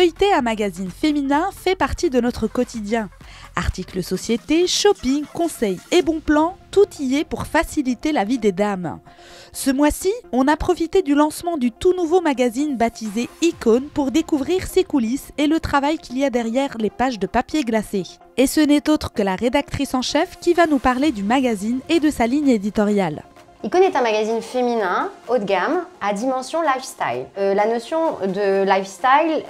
Feuilleter un magazine féminin fait partie de notre quotidien. Articles société, shopping, conseils et bons plans, tout y est pour faciliter la vie des dames. Ce mois-ci, on a profité du lancement du tout nouveau magazine baptisé Icône pour découvrir ses coulisses et le travail qu'il y a derrière les pages de papier glacé. Et ce n'est autre que la rédactrice en chef qui va nous parler du magazine et de sa ligne éditoriale. Icône est un magazine féminin, haut de gamme, à dimension lifestyle. La notion de lifestyle,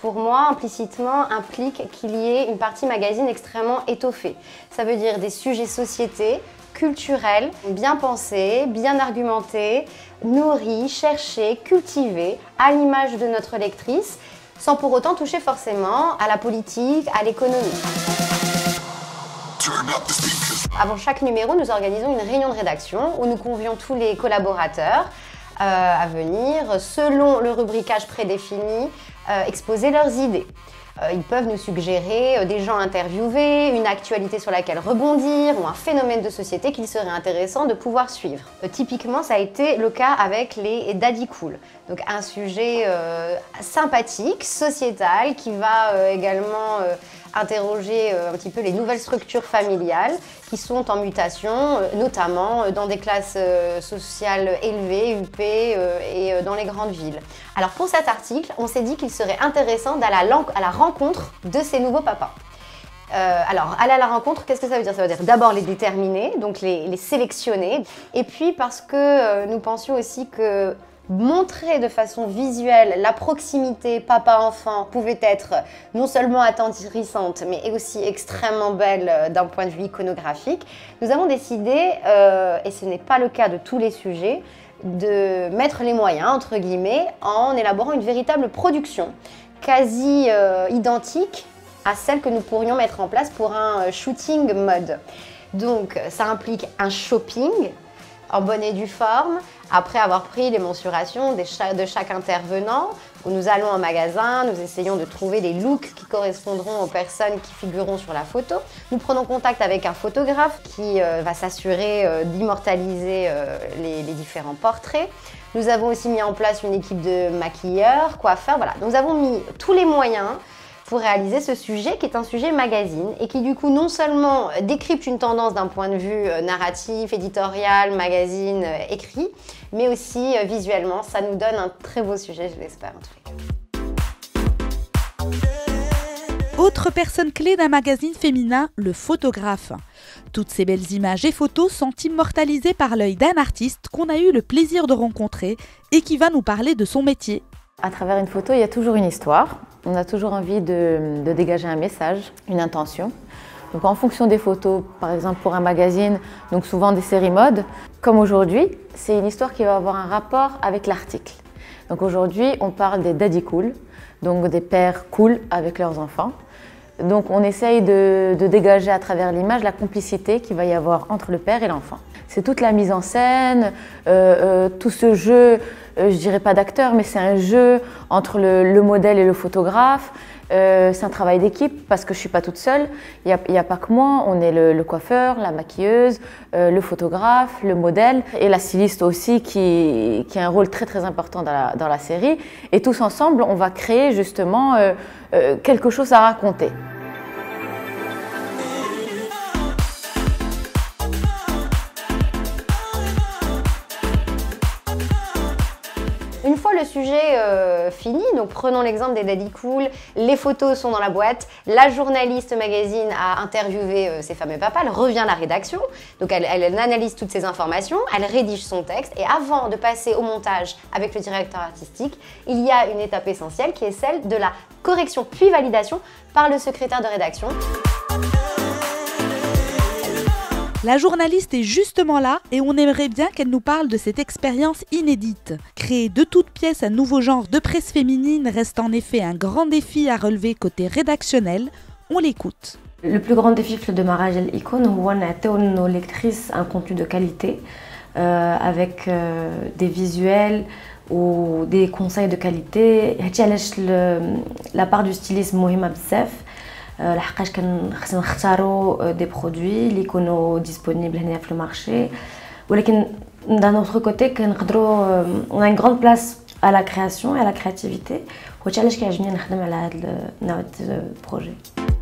pour moi, implicitement, implique qu'il y ait une partie magazine extrêmement étoffée. Ça veut dire des sujets société, culturels, bien pensés, bien argumentés, nourris, cherchés, cultivés, à l'image de notre lectrice, sans pour autant toucher forcément à la politique, à l'économie. Avant chaque numéro, nous organisons une réunion de rédaction où nous convions tous les collaborateurs à venir, selon le rubricage prédéfini, exposer leurs idées. Ils peuvent nous suggérer des gens interviewés, une actualité sur laquelle rebondir ou un phénomène de société qu'il serait intéressant de pouvoir suivre. Typiquement, ça a été le cas avec les Daddy Cool. Donc un sujet sympathique, sociétal, qui va également interroger un petit peu les nouvelles structures familiales qui sont en mutation, notamment dans des classes sociales élevées, UP et dans les grandes villes. Alors pour cet article, on s'est dit qu'il serait intéressant d'aller à la rencontre de ces nouveaux papas. Alors, aller à la rencontre, qu'est-ce que ça veut dire? Ça veut dire d'abord les déterminer, donc les sélectionner, et puis parce que nous pensions aussi que montrer de façon visuelle la proximité papa-enfant pouvait être non seulement attendrissante, mais aussi extrêmement belle d'un point de vue iconographique. Nous avons décidé, et ce n'est pas le cas de tous les sujets, de mettre les moyens, entre guillemets, en élaborant une véritable production, quasi identique à celle que nous pourrions mettre en place pour un shooting mode. Donc, ça implique un shopping en bonne et due forme, après avoir pris les mensurations de chaque intervenant, où nous allons en magasin, nous essayons de trouver des looks qui correspondront aux personnes qui figureront sur la photo. Nous prenons contact avec un photographe qui va s'assurer d'immortaliser les différents portraits. Nous avons aussi mis en place une équipe de maquilleurs, coiffeurs, voilà. Nous avons mis tous les moyens pour réaliser ce sujet qui est un sujet magazine et qui du coup non seulement décrypte une tendance d'un point de vue narratif, éditorial, magazine, écrit, mais aussi visuellement, ça nous donne un très beau sujet, je l'espère en tout cas. Autre personne clé d'un magazine féminin, le photographe. Toutes ces belles images et photos sont immortalisées par l'œil d'un artiste qu'on a eu le plaisir de rencontrer et qui va nous parler de son métier. À travers une photo, il y a toujours une histoire. On a toujours envie de dégager un message, une intention. Donc en fonction des photos, par exemple pour un magazine, donc souvent des séries mode, comme aujourd'hui, c'est une histoire qui va avoir un rapport avec l'article. Donc aujourd'hui, on parle des daddy cool, donc des pères cool avec leurs enfants. Donc on essaye de dégager à travers l'image la complicité qu'il va y avoir entre le père et l'enfant. C'est toute la mise en scène, tout ce jeu, je dirais pas d'acteur, mais c'est un jeu entre le modèle et le photographe. C'est un travail d'équipe parce que je ne suis pas toute seule, il n'y a pas que moi, on est le coiffeur, la maquilleuse, le photographe, le modèle et la styliste aussi qui a un rôle très très important dans la série. Et tous ensemble, on va créer justement quelque chose à raconter. Une fois le sujet fini, donc prenons l'exemple des Daddy Cool, les photos sont dans la boîte, la journaliste magazine a interviewé ces fameux papas, elle revient à la rédaction, donc elle analyse toutes ces informations, elle rédige son texte et avant de passer au montage avec le directeur artistique, il y a une étape essentielle qui est celle de la correction puis validation par le secrétaire de rédaction. La journaliste est justement là et on aimerait bien qu'elle nous parle de cette expérience inédite. Créer de toutes pièces un nouveau genre de presse féminine reste en effet un grand défi à relever côté rédactionnel. On l'écoute. Le plus grand défi في الديماراج الإيكون هو نعطيو nos lectrices un contenu de qualité avec des visuels ou des conseils de qualité. هادشي علاش la part du stylisme مهمة بزاف. لحقاش خصنا نختاروا دي برودوي اللي يكونوا ديسپونيبل هنا في المارشي ولكن d'un autre côté كنقدروا on a une grande place à la création et à la créativité. وعلاش كيعجبني نخدم على هذا النوع de projet.